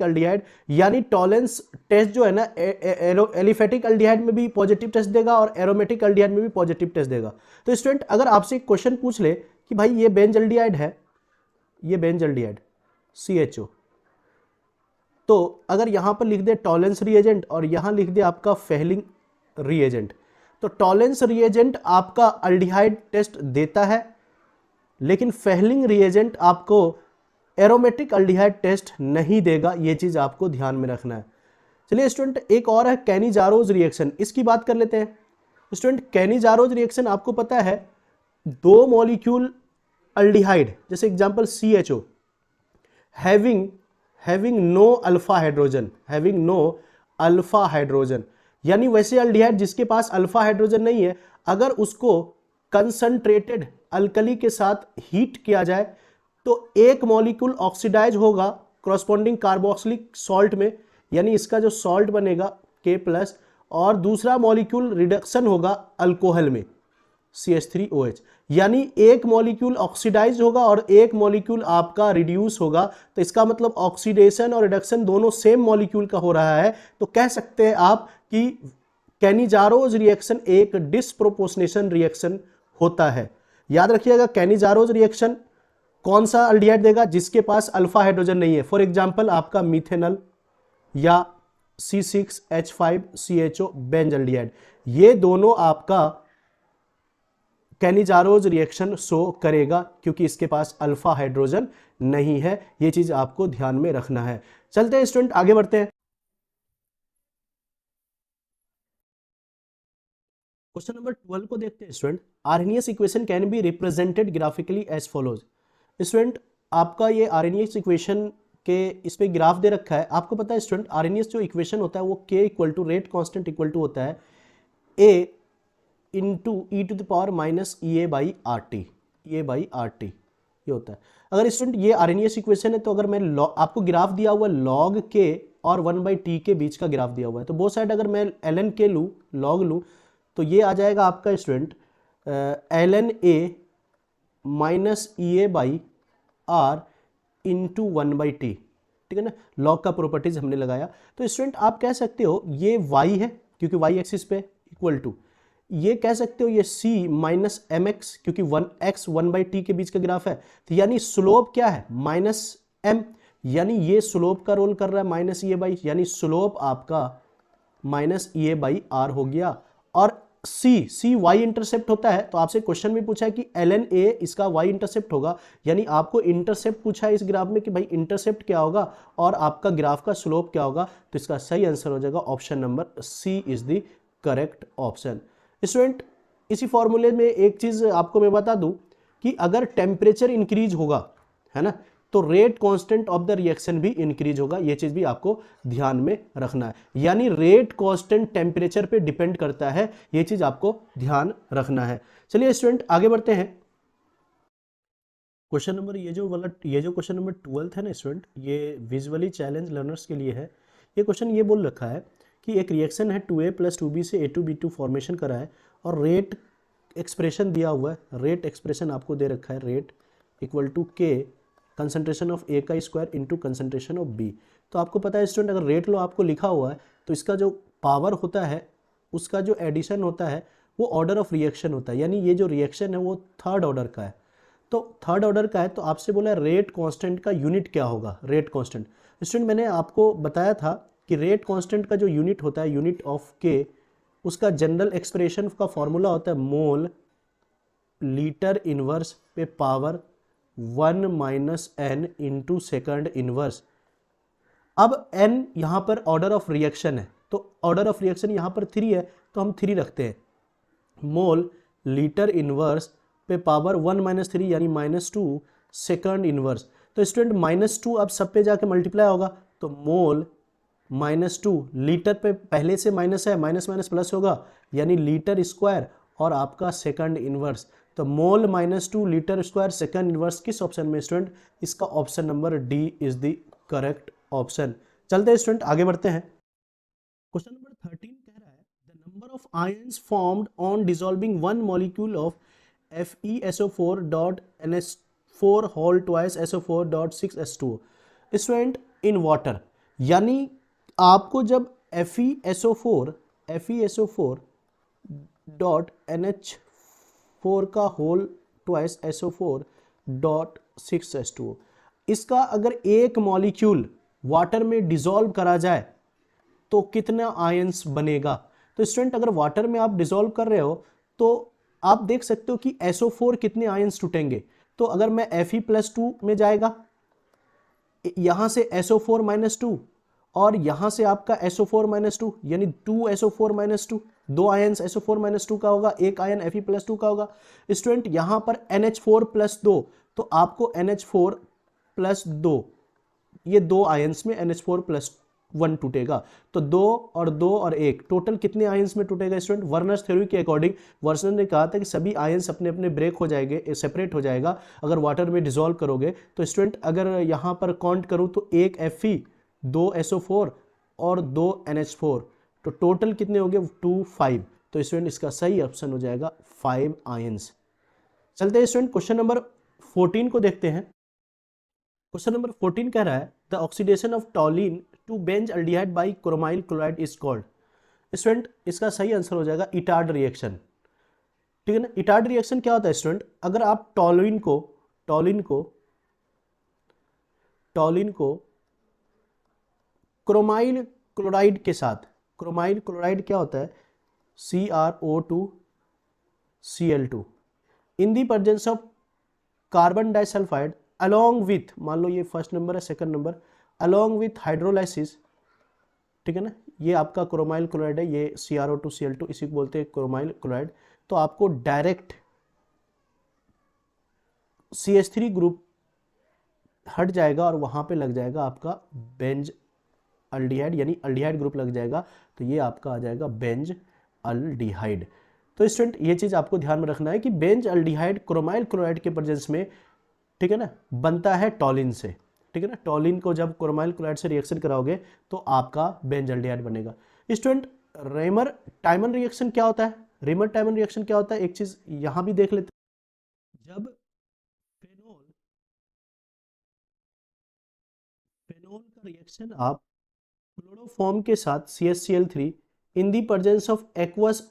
अल्डिहाइड, यानी टॉलेंस टेस्ट जो है ना, एलिफेटिक अल्डिहाइड में भी पॉजिटिव टेस्ट देगा और एरोमेटिक अल्डिहाइड में भी पॉजिटिव टेस्ट देगा। तो स्टूडेंट अगर आपसे एक क्वेश्चन पूछ ले कि भाई ये बेंज अल्डिहाइड है, ये बेंज अल्डिहाइड CHO, तो अगर यहां पर लिख दे टॉलेंस रिएजेंट और यहां लिख दे आपका फेहलिंग रिएजेंट, तो टॉलेंस रिएजेंट आपका अल्डिहाइड टेस्ट देता है, लेकिन फेहलिंग रिएजेंट आपको एरोमेटिक अल्डिहाइड टेस्ट नहीं देगा, ये चीज आपको ध्यान में रखना है। चलिए स्टूडेंट एक और है कैनिजारोज रिएक्शन, इसकी बात कर लेते हैं। स्टूडेंट कैनिजारोज रिएक्शन आपको पता है, 2 मॉलिक्यूल अल्डिहाइड, जैसे example CHO having no alpha hydrogen, यानी वैसे अल्डिहाइड जिसके पास अल्फा हाइड्रोजन नहीं है, अगर उसको कंसंट्रेटेड अल्कली के साथ हीट किया जाए तो एक मॉलिक्यूल ऑक्सीडाइज होगा कॉरस्पॉन्डिंग कार्बोक्सिलिक सॉल्ट में, यानी इसका जो सॉल्ट बनेगा K+, और दूसरा मॉलिक्यूल रिडक्शन होगा अल्कोहल में CH3OH, यानी एक मॉलिक्यूल ऑक्सीडाइज होगा और एक मॉलिक्यूल आपका रिड्यूस होगा, तो इसका मतलब ऑक्सीडेशन और रिडक्शन दोनों सेम मॉलिक्यूल का हो रहा है। तो कह सकते हैं आप कि कैनिजारोज रिएक्शन एक डिस्प्रोपोर्शनेशन रिएक्शन होता है। याद रखिएगा कैनिजारोज रिएक्शन कौन सा अल्डिहाइड देगा, जिसके पास अल्फा हाइड्रोजन नहीं है, फॉर एग्जांपल आपका मिथेनॉल या C6H5CHO बेंज अल्डिहाइड, ये दोनों आपका कैनिजारोज रिएक्शन शो करेगा क्योंकि इसके पास अल्फा हाइड्रोजन नहीं है, ये चीज आपको ध्यान में रखना है। चलते हैं स्टूडेंट आगे बढ़ते हैं। क्वेश्चन नंबर 12 को देखते हैं student. Arrhenius equation can be represented graphically as follows. Student आपका ये आर्हेनियस इक्वेशन के इस पे ग्राफ दे रखा है। आपको पता है स्टूडेंट आर्हेनियस जो इक्वेशन होता है वो k equal to rate constant equal to होता है a into E to the power minus E A by R T, ये होता है। अगर स्टूडेंट ये आर्हेनियस इक्वेशन है तो अगर मैं आपको ग्राफ दिया हुआ लॉग के और 1/t के बीच का ग्राफ दिया हुआ है तो बोथ साइड अगर मैं ln के लूँ लॉग लूँ तो ये आ जाएगा आपका student ln a minus E A by R into 1/t, ठीक है ना। लॉग का प्रॉपर्टीज हमने लगाया तो स्टूडेंट आप कह सकते हो ये y है क्योंकि y एक्सिस पे इक्वल टू, ये कह सकते हो ये c माइनस एम एक्स क्योंकि 1x 1/t के बीच का ग्राफ है, तो यानी स्लोप क्या है माइनस m, यानी ये स्लोप का रोल कर रहा है माइनस ई ए बाई, यानी स्लोप आपका minus E A by R हो गया। और सी वाई इंटरसेप्ट होता है तो आपसे क्वेश्चन में पूछा है कि ln a इसका वाई इंटरसेप्ट होगा, यानी आपको इंटरसेप्ट पूछा है इस ग्राफ में कि भाई इंटरसेप्ट क्या होगा और आपका ग्राफ का स्लोप क्या होगा, तो इसका सही आंसर हो जाएगा option number C is the correct option. Student इसी फॉर्मूले में एक चीज आपको मैं बता दूं कि अगर टेम्परेचर इंक्रीज होगा है ना तो rate constant of the reaction भी इंक्रीज होगा, ये चीज भी आपको ध्यान में रखना है। यानी रेट कांस्टेंट टेम्परेचर पे डिपेंड करता है, ये चीज आपको ध्यान रखना है। चलिए स्टूडेंट आगे बढ़ते हैं। क्वेश्चन नंबर ये जो क्वेश्चन नंबर 12 है ना स्टूडेंट, ये विजुअली चैलेंज लर्नर्स के लिए है। ये क्वेश्चन ये बोल रखा है कि एक रिएक्शन है 2a + 2b से A2B2 फॉर्मेशन करा है और रेट एक्सप्रेशन दिया हुआ है। रेट एक्सप्रेशन आपको दे रखा है, rate equal to k concentration of A का square into concentration of B. तो आपको पता है स्टूडेंट अगर रेट लो आपको लिखा हुआ है तो इसका जो पावर होता है उसका जो एडिशन होता है वो ऑर्डर ऑफ रिएक्शन होता है, यानी ये जो रिएक्शन है वो थर्ड ऑर्डर का है। तो थर्ड ऑर्डर का है तो आपसे बोला है रेट कांस्टेंट का यूनिट क्या होगा। रेट कांस्टेंट स्टूडेंट मैंने आपको बताया था कि रेट कांस्टेंट का जो यूनिट होता है यूनिट ऑफ के, उसका जनरल एक्सप्रेशन का फॉर्मूला होता है मोल लीटर इनवर्स पे power 1 minus N into second inverse. अब n यहाँ पर ऑर्डर ऑफ रिएक्शन है तो ऑर्डर ऑफ रिएक्शन यहाँ पर 3 है तो हम 3 रखते हैं। मोल लीटर इनवर्स पे पावर 1 माइनस 3 यानी -2 सेकेंड इनवर्स। तो स्टूडेंट -2 अब सब पे जाके मल्टीप्लाई होगा तो मोल -2 लीटर पे पहले से माइनस है, माइनस माइनस प्लस होगा यानी लीटर स्क्वायर और आपका सेकंड इनवर्स। तो मोल -2 लीटर स्क्वायर सेकंड इनवर्स किस ऑप्शन में स्टूडेंट, इसका option number D is the correct option. चलते हैं स्टूडेंट आगे बढ़ते हैं। क्वेश्चन नंबर 13 कह रहा है the number of ions formed on dissolving one molecule of FeSO4 dot NH4 whole twice SO4 dot 6H2 student in water. यानी आपको जब FeSO4 डॉट NH4 का whole twice SO4 dot 6H2 इसका अगर एक मॉलिक्यूल वाटर में dissolve करा जाए तो कितना आयंस बनेगा। तो स्टूडेंट अगर वाटर में आप डिसॉल्व कर रहे हो तो आप देख सकते हो कि SO4 कितने आयंस टूटेंगे। तो अगर मैं Fe+2 में जाएगा, यहां से SO4 - 2 और यहां से आपका SO4 - 2 यानी 2SO4 - 2, 2 आयंस SO4 - 2 का होगा, एक आयन Fe+2 का होगा। स्टूडेंट यहां पर NH4+2 तो आपको NH4+2 ये 2 आयंस में NH4+1 टूटेगा। तो 2 और 2 और 1 टोटल कितने आयंस में टूटेगा स्टूडेंट। वर्नर्स थ्योरी के अकॉर्डिंग वर्नर ने कहा था कि सभी आयंस अपने अपने ब्रेक हो जाएंगे, सेपरेट हो जाएगा अगर वाटर में डिसॉल्व करोगे। तो स्टूडेंट अगर यहाँ पर काउंट करूँ तो 1 Fe, 2 SO4 और 2 NH4 तो टोटल कितने हो गए 2 5। तो स्टूडेंट इसका सही ऑप्शन हो जाएगा 5 आयंस। चलते हैं स्टूडेंट क्वेश्चन नंबर 14 को देखते हैं। क्वेश्चन नंबर 14 कह रहा है the oxidation of toluene to benzaldehyde by chromyl chloride is called. Student इसका सही आंसर हो जाएगा इटार्ड रिएक्शन, ठीक है ना। इटार्ड रिएक्शन क्या होता है स्टूडेंट, अगर आप टॉलिन को क्रोमाइल क्लोराइड के साथ, क्रोमाइल क्लोराइड क्या होता है CrO2Cl2 in the presence of carbon disulphide along with, मान लो ये फर्स्ट नंबर है, second number, along with hydrolysis ठीक है ना, ये आपका क्रोमाइल क्लोराइड है, ये CrO2Cl2, इसी को बोलते हैं क्रोमाइल क्लोराइड। तो आपको डायरेक्ट CH3 ग्रुप हट जाएगा और वहां पे लग जाएगा आपका बेंज अल्डिहाइड, यानी अल्डिहाइड ग्रुप लग जाएगा, तो ये आपका आ जाएगा बेंज अल्डिहाइड। तो स्टूडेंट ये चीज आपको ध्यान में रखना है कि बेंज अल्डिहाइड क्रोमाइल क्लोराइड के प्रेजेंस में, ठीक है ना, बनता है टॉलिन से। ठीक है ना, टॉलिन को जब क्रोमाइल क्लोराइड से रिएक्शन कराओगे तो आपका बेंजल्डिहाइड बनेगा। स्टूडेंट रेमर टाइमन रिएक्शन क्या होता है? रेमर टाइमन रिएक्शन क्या होता है, एक चीज यहां भी देख लेते हैं। जब फेनोल फेनोल का रिएक्शन आप क्लोरोफॉर्म के साथ CaCl3 in the presence of aqueous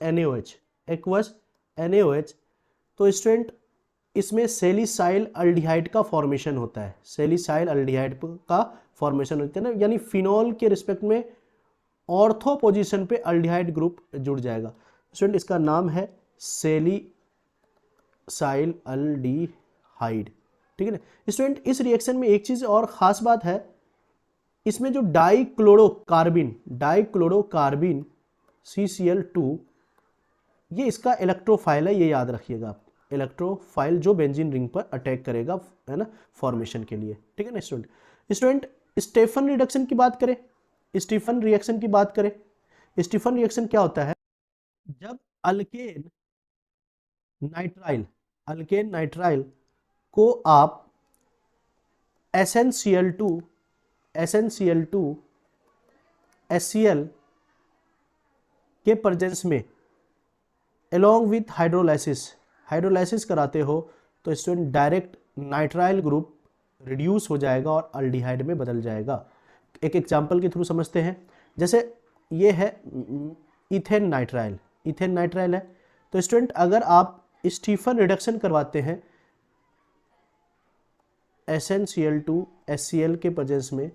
NaOH, तो स्टूडेंट इसमें सेलिसाइल अल्डिहाइड का फॉर्मेशन होता है, सेलिसाइल अल्डिहाइड का फॉर्मेशन होता है ना, यानी फिनोल के रिस्पेक्ट में ऑर्थो पोजीशन पे अल्डिहाइड ग्रुप जुड़ जाएगा। स्टूडेंट इसका नाम है सेलिसाइल अल्डिहाइड। ठीक है ना स्टूडेंट, इस रिएक्शन में एक चीज और खास बात है, इसमें जो डाइक्लोरोकार्बिन CCl2, ये इसका इलेक्ट्रोफाइल है, ये याद रखिएगा आप, इलेक्ट्रोफाइल जो बेंजीन रिंग पर अटैक करेगा, है ना, फॉर्मेशन के लिए। ठीक है ना स्टूडेंट स्टेफन रिडक्शन की बात करें, स्टीफन रिएक्शन की बात करें, स्टीफन रिएक्शन क्या होता है? जब अल्केन नाइट्राइल को आप SnCl2 HCl के प्रेजेंस में along with हाइड्रोलाइसिस कराते हो, तो student direct nitrile group reduce हो जाएगा और अल्डिहाइड में बदल जाएगा। एक एग्जांपल के थ्रू समझते हैं, जैसे ये है इथेन नाइट्राइल है, तो स्टूडेंट अगर आप स्टीफन रिडक्शन करवाते हैं SnCl2 HCl के प्रेजेंस में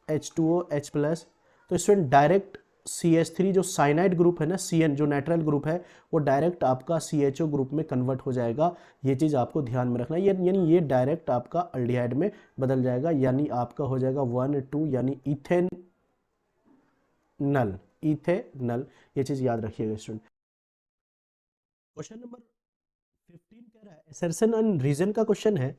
H2OH+, तो स्टूडेंट डायरेक्ट CH3 जो साइनाइड ग्रुप है ना, CN जो नाइट्राइल ग्रुप है, वो डायरेक्ट आपका CHO ग्रुप में कन्वर्ट हो जाएगा। ये चीज़ आपको ध्यान में रखना है, यानी ये डायरेक्ट आपका अल्डिहाइड में बदल जाएगा, यानी आपका हो जाएगा 1,2, यानी इथेनल। ये चीज़ याद रखिएगा स्टूडेंट। क्वेश्चन नंबर 15 कह रहा है, असर्शन एंड रीजन का क्वेश्चन है।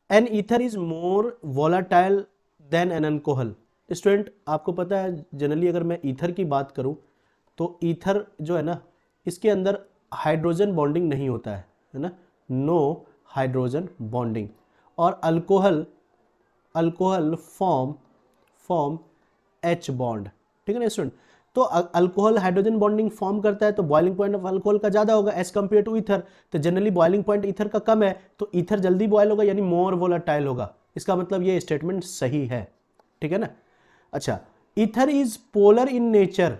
An ether is more volatile than an alcohol. Student आपको पता है जनरली अगर मैं ईथर की बात करूं तो ईथर जो है ना, इसके अंदर हाइड्रोजन बॉन्डिंग नहीं होता है ना, नो हाइड्रोजन बॉन्डिंग। और अल्कोहल फॉर्म H बॉन्ड। ठीक है ना स्टूडेंट, तो अल्कोहल हाइड्रोजन बॉन्डिंग फॉर्म करता है तो बॉइलिंग पॉइंट ऑफ अल्कोहल का ज्यादा होगा एज कंपेयर टू ईथर। तो जनरली बॉइलिंग पॉइंट ईथर का कम है, तो ईथर जल्दी बॉयल होगा, यानी मोर वोलाटाइल होगा। इसका मतलब ये स्टेटमेंट सही है। ठीक है ना। अच्छा, ether is polar in nature.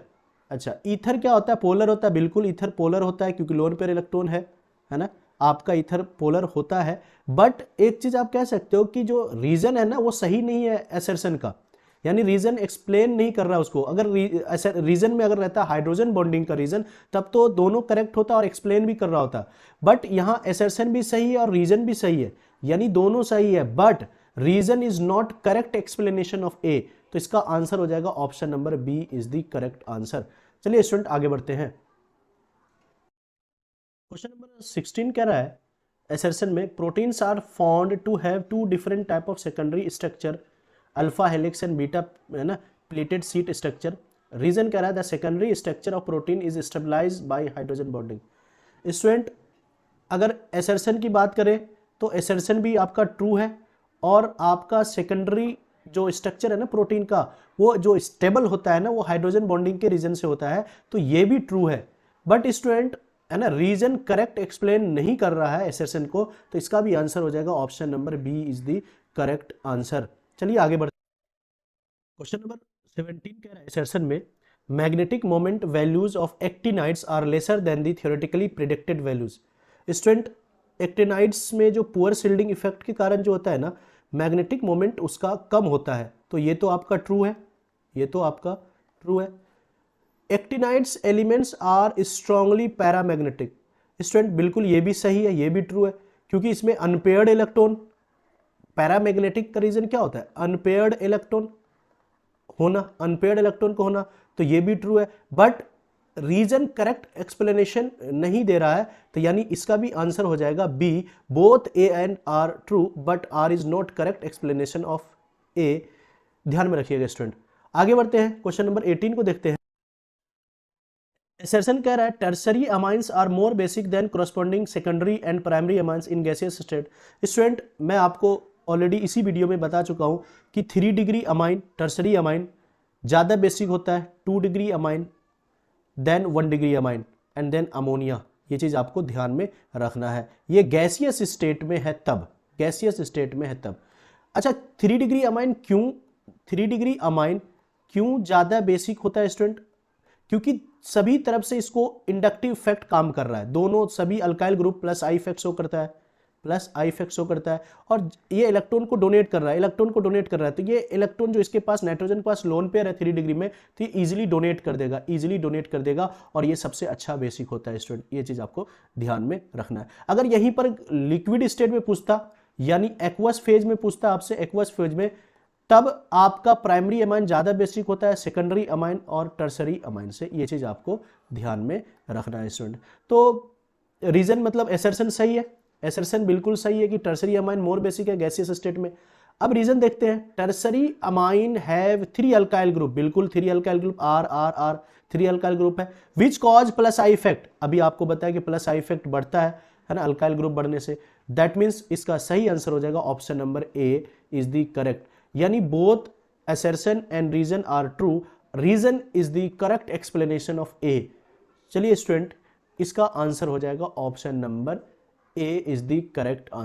अच्छा, ईथर क्या होता है? पोलर होता है, बिल्कुल ईथर पोलर होता है क्योंकि लोन पेयर इलेक्ट्रॉन है ना, आपका ईथर पोलर होता है। बट एक चीज आप कह सकते हो कि जो रीजन है ना वो सही नहीं है असर्शन का, यानी रीजन एक्सप्लेन नहीं कर रहा उसको। अगर रीजन में अगर रहता हाइड्रोजन बॉन्डिंग का रीजन, तब तो दोनों करेक्ट होता और एक्सप्लेन भी कर रहा होता। बट यहाँ असर्शन भी सही है और रीजन भी सही है, यानी दोनों सही है, but reason is not correct explanation of A. तो इसका आंसर हो जाएगा option number B is the correct answer. चलिए स्टूडेंट आगे बढ़ते हैं। क्वेश्चन नंबर 16 कह रहा है, assertion में proteins are found to have two different type of secondary structure, alpha helix and beta, है ना, प्लेटेड सीट स्ट्रक्चर। रीजन कह रहा है the secondary structure of protein is stabilised by hydrogen bonding. Student अगर assertion की बात करें तो assertion भी आपका ट्रू है, और आपका सेकेंडरी जो स्ट्रक्चर है ना प्रोटीन का, वो जो स्टेबल होता है ना, वो हाइड्रोजन बॉन्डिंग के रीजन से होता है, तो ये भी ट्रू है। बट स्टूडेंट है ना, रीजन करेक्ट एक्सप्लेन नहीं कर रहा है assertion को, तो इसका भी आंसर हो जाएगा option number B is the correct answer. चलिए आगे बढ़ते। क्वेश्चन नंबर 17 कह रहा है, assertion में magnetic moment values of actinides are lesser than the theoretically predicted values. Student actinides में जो पुअर शिल्डिंग इफेक्ट के कारण जो होता है ना, मैग्नेटिक मोमेंट उसका कम होता है, तो ये तो आपका ट्रू है, ये तो आपका ट्रू है। Actinides elements are strongly paramagnetic. Student बिल्कुल ये भी सही है, ये भी ट्रू है, क्योंकि इसमें अनपेयर्ड इलेक्ट्रॉन पैरामैग्नेटिक का रीजन क्या होता है? अनपेयर्ड इलेक्ट्रॉन होना, अनपेयर्ड इलेक्ट्रॉन को होना, तो ये भी ट्रू है, बट रीजन करेक्ट एक्सप्लेनेशन नहीं दे रहा है, तो यानी इसका भी आंसर हो जाएगा B, both A and R true but R is not correct explanation of A. ध्यान में रखिएगा स्टूडेंट। आगे बढ़ते हैं, क्वेश्चन नंबर 18 को देखते हैं। एसर्शन कह रहा है tertiary amines are more basic than corresponding secondary and primary amines in gaseous state. Student मैं आपको ऑलरेडी इसी वीडियो में बता चुका हूं कि 3 डिग्री अमाइन टर्सरी अमाइन ज़्यादा बेसिक होता है, 2 degree amine then 1 degree amine and then ammonia. ये चीज़ आपको ध्यान में रखना है, ये गैसियस स्टेट में है तब, गैसियस स्टेट में है तब। अच्छा 3 डिग्री अमाइन क्यों, 3 डिग्री अमाइन क्यों ज़्यादा बेसिक होता है स्टूडेंट? क्योंकि सभी तरफ से इसको इंडक्टिव इफेक्ट काम कर रहा है, दोनों सभी alkyl group plus I effect show करता है, प्लस आई इफेक्ट शो करता है, और ये इलेक्ट्रॉन को डोनेट कर रहा है, इलेक्ट्रॉन को डोनेट कर रहा है, तो ये इलेक्ट्रॉन जो इसके पास नाइट्रोजन के पास लोन पेयर है 3 डिग्री में, तो ये इजीली डोनेट कर देगा, इजीली डोनेट कर देगा, और ये सबसे अच्छा बेसिक होता है स्टूडेंट। ये चीज आपको ध्यान में रखना है। अगर यहीं पर लिक्विड स्टेट में पूछता, यानी एक्वस फेज में पूछता आपसे, एक्वस फेज में, तब आपका प्राइमरी अमाइन ज्यादा बेसिक होता है सेकेंडरी अमाइन और टर्सरी अमाइन से। ये चीज आपको ध्यान में रखना है स्टूडेंट। तो रीजन मतलब एसर्शन सही है, एसर्शन बिल्कुल सही है कि टर्सरी अमाइन मोर बेसिक है गैसियस स्टेट में। अब रीजन देखते हैं, tertiary amine have 3 alkyl group, बिल्कुल 3 alkyl group, R R R 3 alkyl group है, which cause plus I effect. अभी आपको बताया कि प्लस आई इफेक्ट बढ़ता है ना अल्काइल ग्रुप बढ़ने से। दैट मीन्स इसका सही आंसर हो जाएगा option number A is the correct, यानी both assertion and reason are true, reason is the correct explanation of A। चलिए स्टूडेंट इसका आंसर हो जाएगा option number A is the correct answer.